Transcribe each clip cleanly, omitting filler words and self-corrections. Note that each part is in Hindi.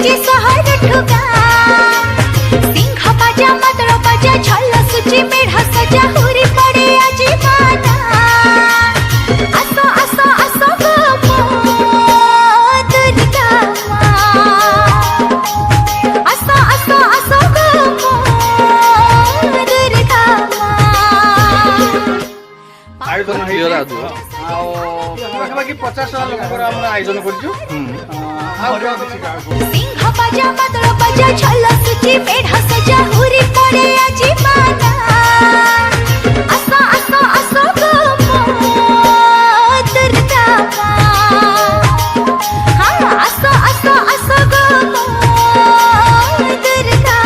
जे सहर ठुगा सिंह बाजा मदर बाजा छल सुची मेढ़ा सजा हुरी पड़े आजी माना आसो आसो आसो गो दुर्गा माँ आसो आसो आसो गो दुर्गा माँ आयोजन पाखापाखि 50 लोक आयोजन सिंह बाजा मदर बाजा छल सुची मेढ़ा सजा हुरी पड़े आजी माना आसो आसो आसो गो दुर्गा माँ हाँ आसो आसो आसो गो दुर्गा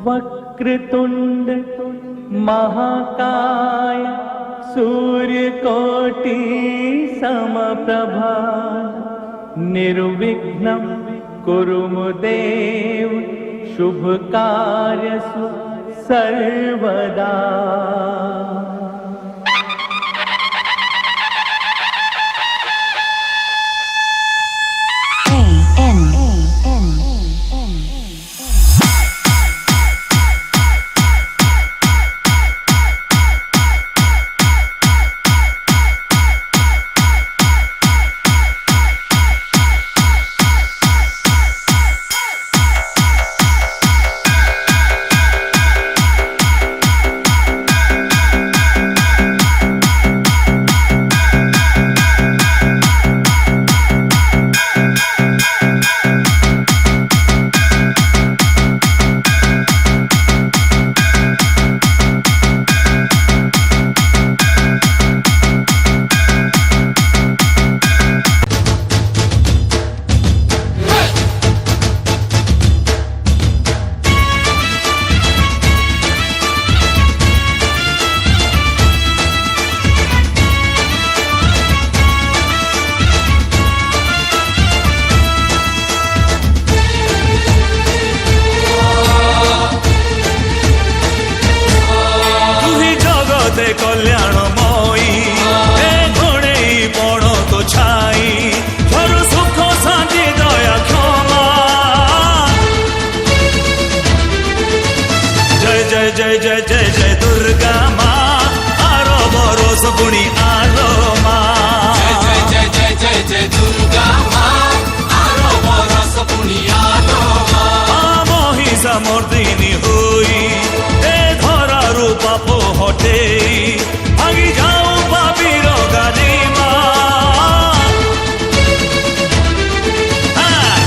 वक्रतुंड महाकाय सूर्यकोटि समप्रभा निर्विघ्नं कुरु देव शुभ कार्यसु सर्वदा। ले कल्याणमयी हे घोड़ेई पण तो छाई झरु सुख शांति दया क्षमा जय जय जय जय जय जय दुर्गा माँ आरो बरस पुणी आलो माँ जय जय जय जय जय दुर्गा माँ आरो बरस पुणी आलो माँ महिषा मर्दिनी हुई ए धरा रूपा हटे भागी जाऊ पापीर गाली माँ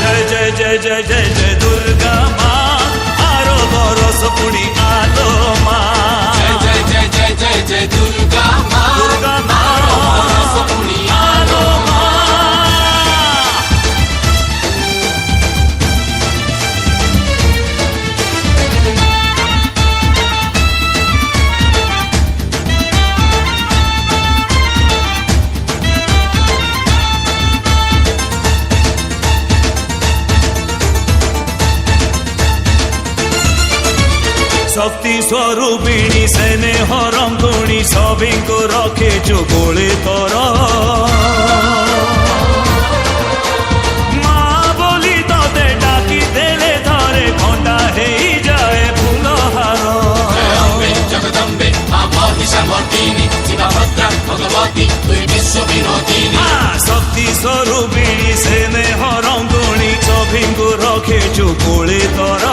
जय जय जय जय जय जय दुर्गा माँ आरो बरस पुणी आलो माँ जय जय जय जय जय जय दुर्गा माँ दुर्गा माँ आरो बरस पुणी आलो माँ शक्ति स्वरूपिणी सेने हरंकुणी सभी को रखे जो गोले तर माँ बोली ते डाकी देले धरे घंटा हे जाए फूलहार जय अम्बे जगदम्बे माँ महिषा मर्दिनी शिवा भद्रा भगवती तुई विश्व विनोदिनी शक्ति स्वरूपिणी सेने हरंकुणी सभी को रखे जो गोले तर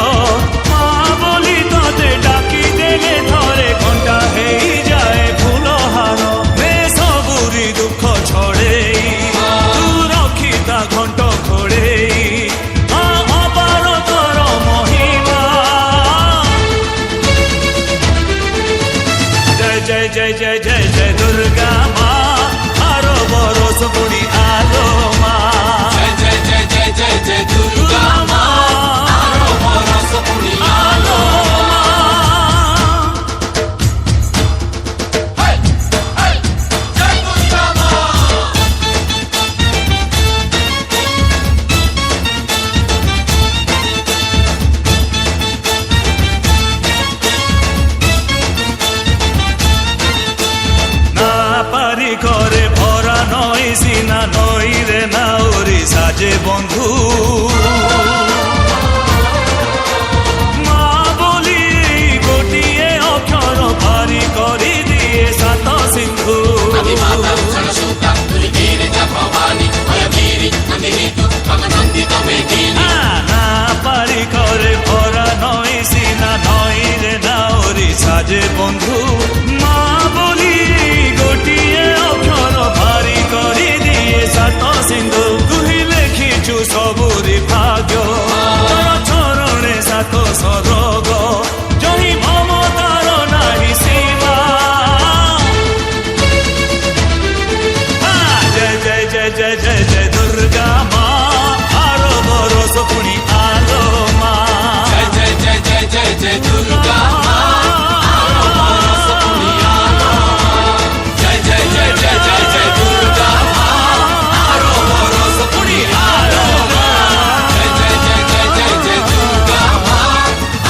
माँ बोली ते डाकी देले धरे घंटा हे जाए फूलहार मे सबुरी दुख छड़े तू रखिता घंट खोड़े अपार तर महिमा जय जय जय जय जय जय दुर्गा माँ आरो बरस पुणी आलो माँ जय जय जय जय जय जय दुर्गा माँ आरो बरस पुणी आलो जय दुर्गा माँ ना पारी करे भरा नई सीना नई रे नाउरी साजे बंधु माँ बोली गोटिए अक्षर पारी करी दिए सात सिंधु माता सरस्वती तुई गिरिजा भवानी भयवीरी नंदिनी तु भगनंदित मेदिनी ना पारी करे भरा नई सीना नई रे नाउरी साजे बंधु माँ बोली गोटिए अक्षर भारी करी दिए सात सिंधु तुही लेखिचु सबुरी भाग्य तोर चरणे सात सरग जही ममतार नाही सीमा जय जय जय जय जय जय दुर्गा माँ आरो बरस पुणी आलो माँ जय जय जय जय जय जय दुर्गा माँ आरो बरस पुणी आलो जय जय जय जय जय जय दुर्गा माँ आरो बरस पुणी आलो जय जय जय जय जय जय दुर्गा माँ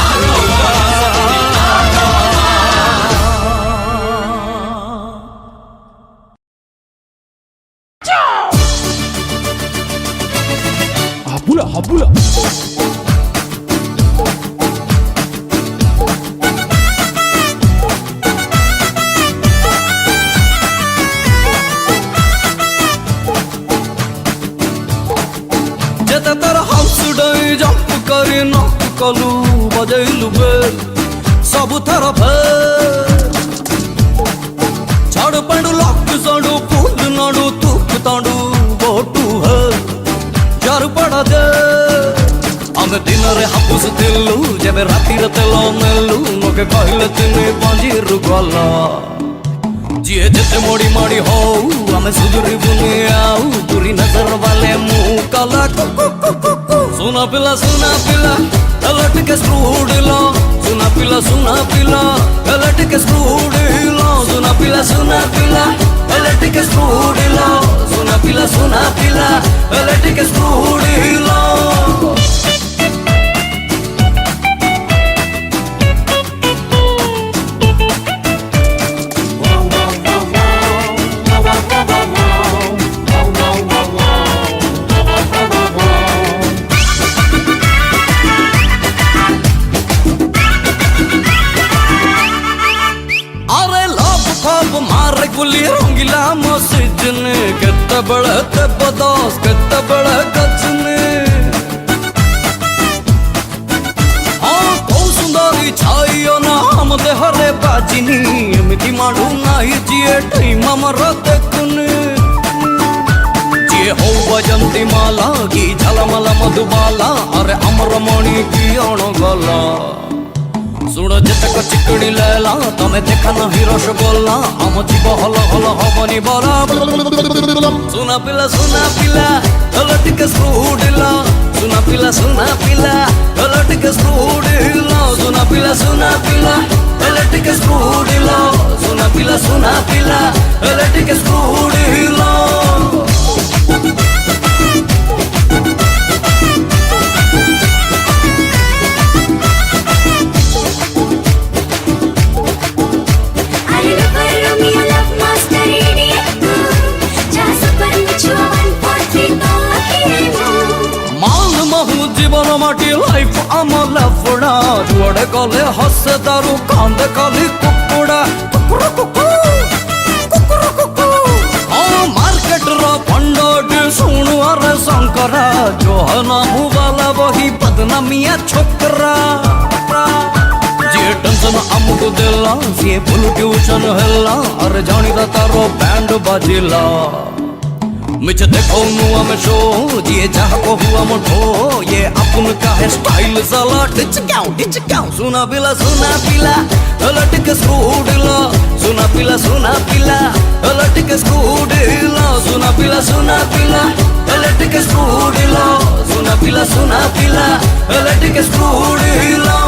आरो बरस पुणी आलो Habula, habula. যেতে তোর হাউস ডই জম্প করে নক কলু বজাইলু বেল সবু থর ফেল ঝাড়ু পাড়ু লক সড়ু ফুল নড়ু তুক তড়ু বটু হে ঝাড়ু পড়া দে আমি দিনরে হাপুস দিলু যেবে রাতিরে তেল নেলু মোকে কহিলে চিনি পাঞ্জিরু গলা जिए जिते मोड़ी मोड़ी हो हमें सुधरी बुने आऊ बुरी नजर वाले मुंह काला सुना पिला ललट के स्क्रूड लो सुना पिला ललट के स्क्रूड लो सुना पिला ललट के स्क्रूड लो सुना पिला ललट के स्क्रूड लो बुली रंगीला मस्जिद केते बड़े ते बदस केते बड़े गजने हाँ कौ सुंदरी छाइयो ना हम देहरे बाजिनी एमती माडू नाही जिए टाइम मर देखने जिए हो बजंती माला की झलमल मधुबाला अरे अमरमणि की अणगला सुण जेतक चिकड़ी लैला तमे देखा नहीं रसगोल्ला आम जीव हल हल हबनी बरा सुना पिला हल टिके स्पूडिला सुना पिला हल टिके स्पूडिला सुना पिला हल टिके स्पूडिला सुना पिला हल टिके स्पूडिला जीवन माटी लाइफ आमला फुड़ा जुआड़े गले हसे दारू कांदे काली कुकुड़ा मार्केट रो पंडोड सुनु अरे शंकरा जो है नामू वाला वही बदनामिया छोकरा जे टेंशन हमको देला ये फुल ट्यूशन हेला अरे जानी दा तारो बैंड बाजिला मिच देखो नुआ में शो ये जहाँ को हुआ मुठो ये अपन का है स्टाइल साला डिच क्यों सुना पिला हलट के स्कूडला सुना पिला हलट के स्कूडला सुना पिला हलट के स्कूडला सुना पिला हलट के स्कूडला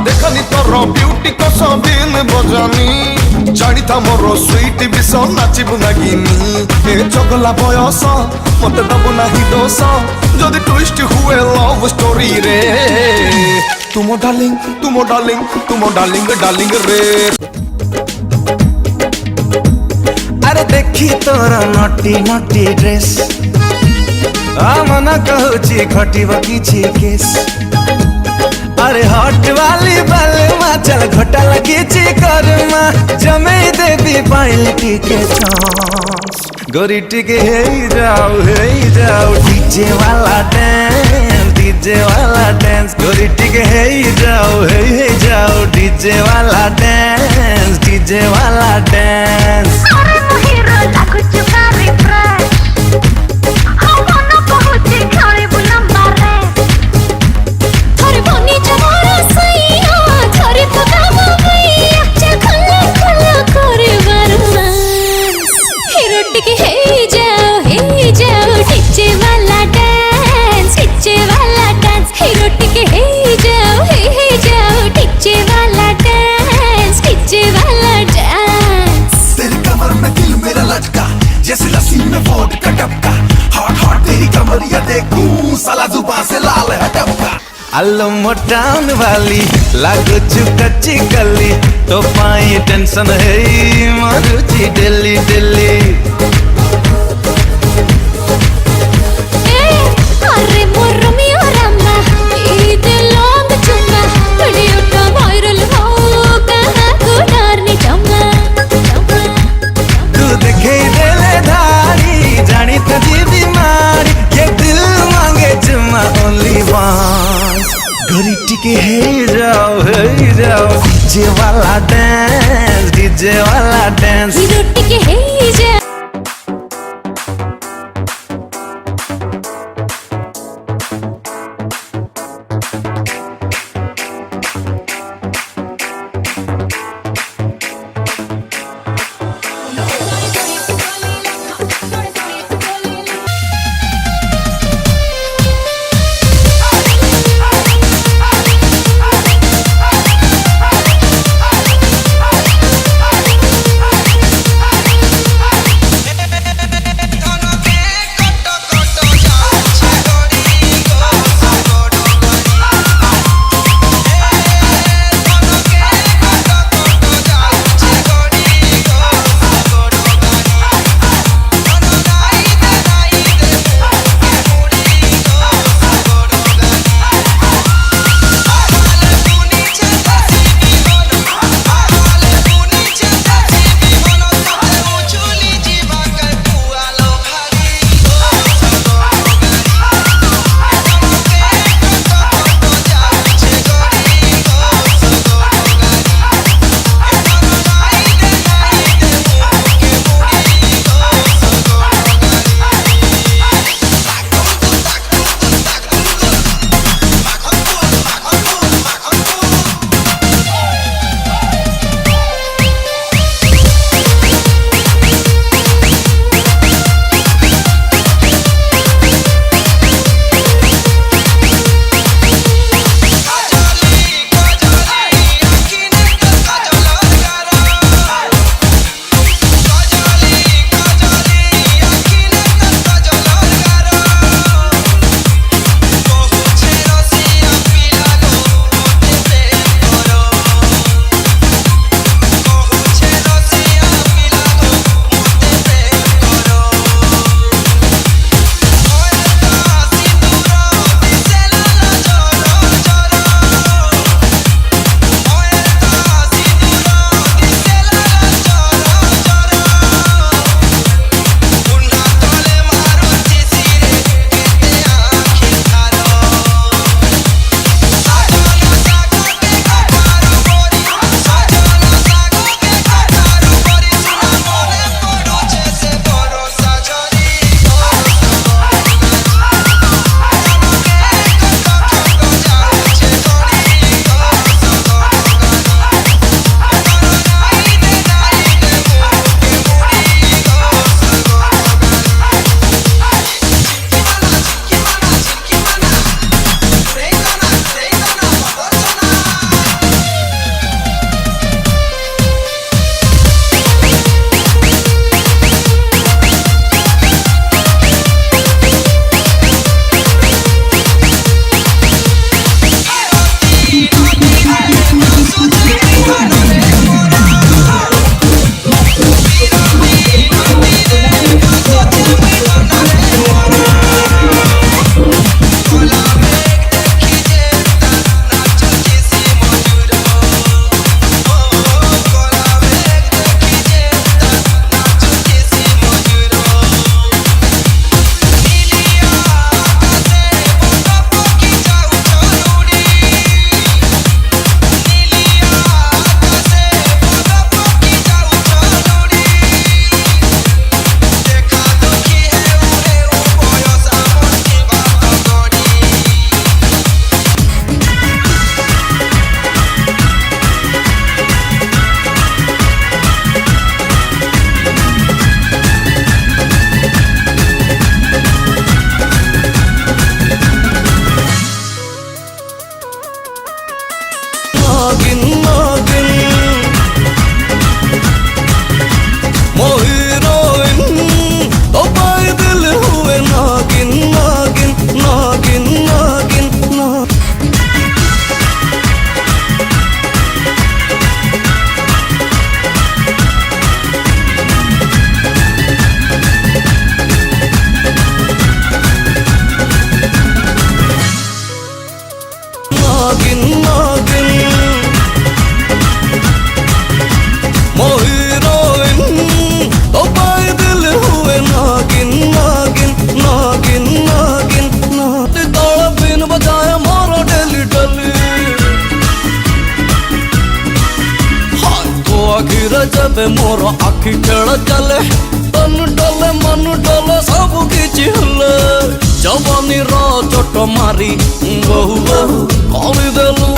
ब्यूटी को दिन बजानी जानी था मोर स्वीट विष नाचबू नागिनी ए चगला बयस मत दबु नाही दोष जदि ट्विस्ट हुए लव स्टोरी रे तुम डार्लिंग रे अरे देखी तोर नटी ड्रेस मना कहूची घटिब किछि केस अरे हॉट वाली बालमा चल घोटा लगी करमा जमे देवी पाइल टिके चांस गोरी टिके हे जाओ डीजे वाला डांस गोरी टिके हे जाओ डीजे वाला डांस अरे मोहिरो लाखो चुकारी फ्रेश हम न पहुंचे खाली बुलंबा रे थोड़ी बनी जमारा सैया थोड़ी तो काम भैया चखला करे वरमांस हीरो टिके हे जाओ डीजे वाला डांस हीरो टिके हे जाओ डीजे वाला डांस तेरी कमर में दिल मेरा लटका जैसे लस्सी में वोडका टपका हॉट तेरी कमरिया देखूं साला जुबान से लाल है टपका अल्लो मोटान वाली लागो चुकच्ची गली तो पाई टेंशन है मारुची दिल्ली अरे मोर मिया रामा ईद लॉन्ग चुम्मा वीडियो का वायरल हो कहाँ को डरने जमा तू देखे दिले धारी जानी तुझी बीमारी ये दिल मांगे चुम्मा ओनली वंस गोरी टिके हे जाओ डीजे वाला डांस हीरो टिके हे जा रे जबे मोर आखि खेल चले तन डोले मन डोले सब किछि हले जवानी रो चोट मारी बहु बहु करि देलु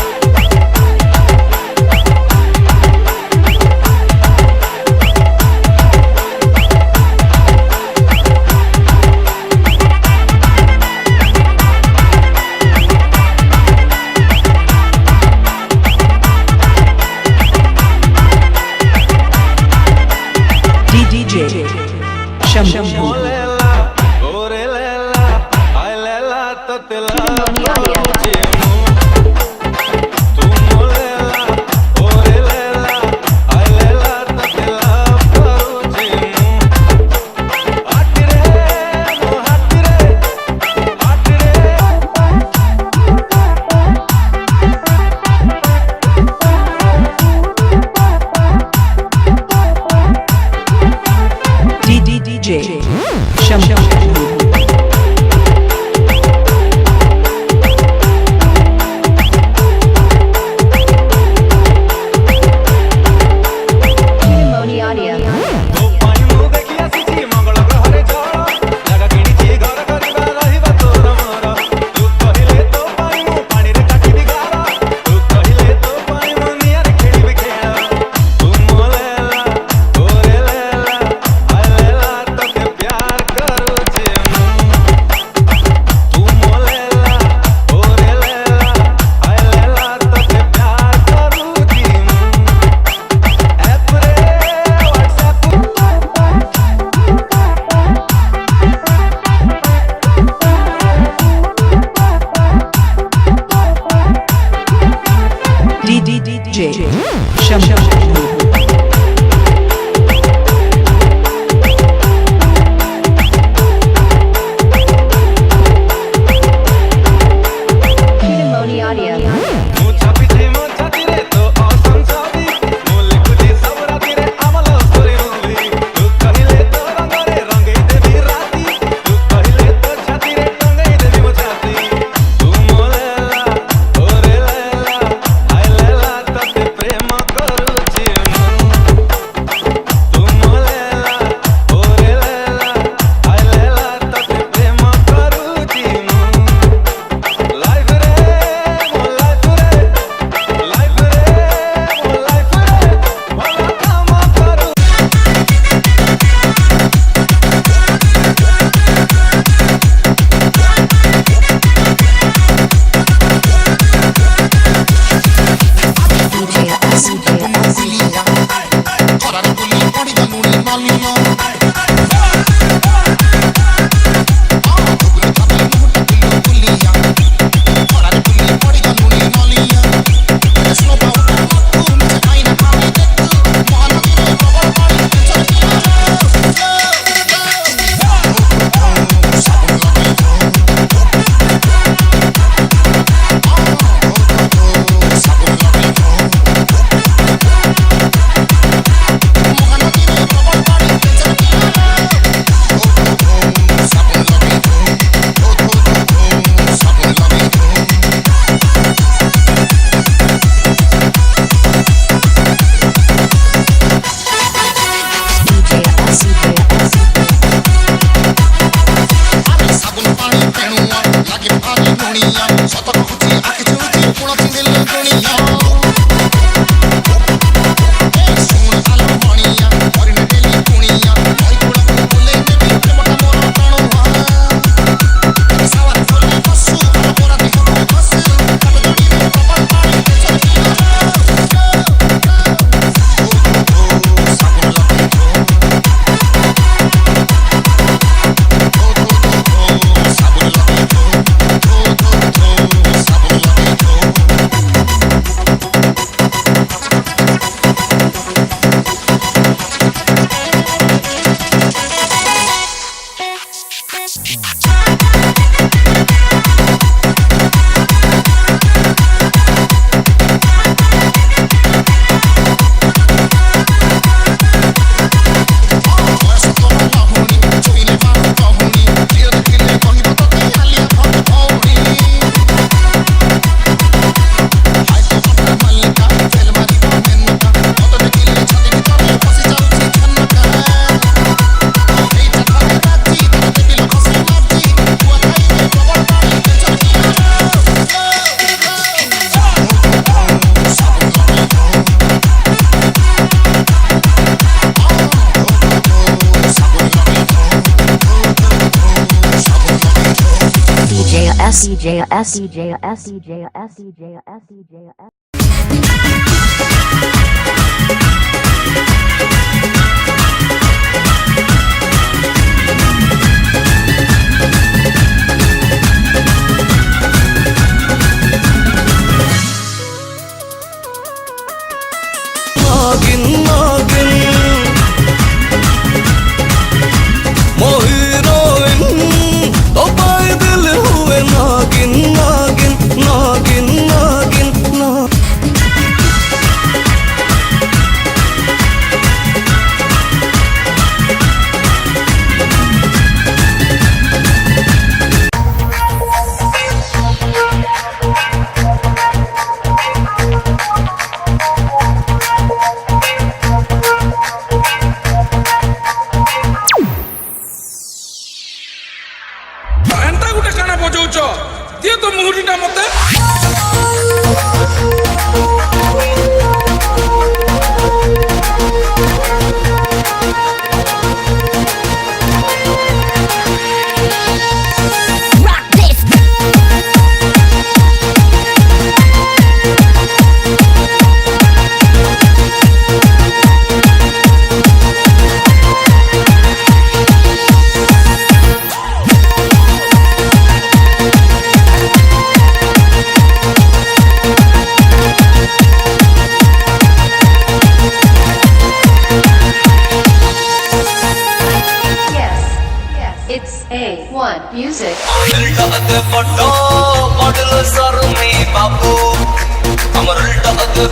Shambhu. ओरे लेला आय लेला तो तेला तू मोलेला ओरे लेला आय लेला तो तेला परुची हाथ रे DJ Shambhu. तो पाई मु देखि आसी मंगल ग्रहरे जळ जगा किणिची घर करिबा रहिबा तोर मोर तू कहिले तो पाई मु पानी रे काटी दी गारा तू कहिले तो पाई मु नियर खेलिबे खेळ तू मोलेला ओरे लेला आय लेला तोते प्यार करूची तू मोलेला ओरे लेला आय लेला तोते प्यार करूची ऐप रे DJ Shambhu. ମୁଁ ଛାପିଛି ମୋ ଛାତିରେ ତୋ ଅସଂସାରୀ ମୁଁ ଲେଖୁଛି ସବୁ ରାତିରେ ଆମ ଲଭ୍ ଷ୍ଟୋରୀ ମୁଭି ତୁ କହିଲେ ତୋ ରଙ୍ଗରେ ରଙ୍ଗେଇ ଦେବି ରାତି ତୁ କହିଲେ ତୋ ଛାତିରେ ଟଙ୍ଗେଇ ଦେବି ମୋ ଛାତି ତୁ ମୋ ଲେଲା ଓରେ ଲେଲା ହାୟ ଲେଲା ତତେ ପ୍ରେମ କରୁଛି ମୁଁ नागिन नागिन मोहिरोइन तो पाए दिल हुए नागिन नागिन नागिन नागिन नागिन ଏନ୍ତା ଗୋଟେ କାଣା ବଜଉଛ ଦିଅ ତ ମୁହୁରୀଟା ମତେ It's A1 Music. उल्टा पटो मॉडल सर में बाबू हमर उल्टा पटो